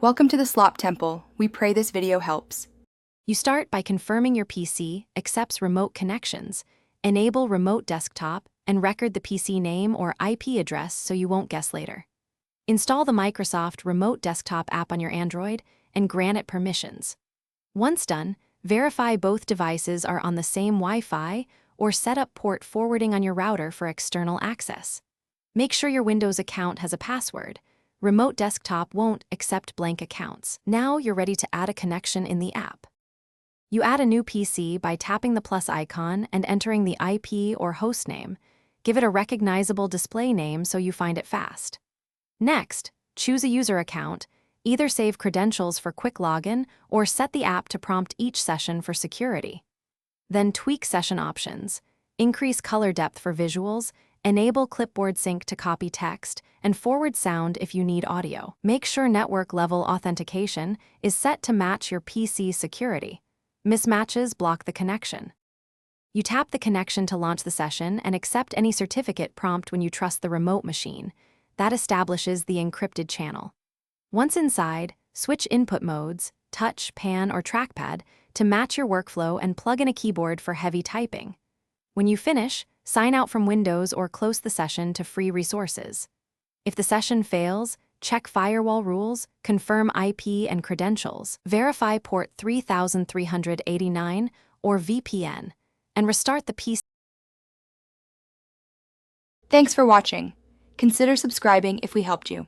Welcome to the Slop Temple. We pray this video helps. You start by confirming your PC accepts remote connections, enable remote desktop, and record the PC name or IP address so you won't guess later. Install the Microsoft Remote Desktop app on your Android and grant it permissions. Once done, verify both devices are on the same Wi-Fi or set up port forwarding on your router for external access. Make sure your Windows account has a password. Remote Desktop won't accept blank accounts. Now you're ready to add a connection in the app. You add a new PC by tapping the plus icon and entering the IP or host name. Give it a recognizable display name so you find it fast. Next, choose a user account, either save credentials for quick login or set the app to prompt each session for security. Then tweak session options, increase color depth for visuals, enable clipboard sync to copy text, and forward sound if you need audio. Make sure network level authentication is set to match your PC security. Mismatches block the connection. You tap the connection to launch the session and accept any certificate prompt when you trust the remote machine. That establishes the encrypted channel. Once inside, switch input modes, touch, pan, or trackpad to match your workflow and plug in a keyboard for heavy typing. When you finish, sign out from Windows or close the session to free resources. If the session fails, check firewall rules, confirm IP and credentials, verify port 3389 or VPN, and restart the PC. Thanks for watching. Consider subscribing if we helped you.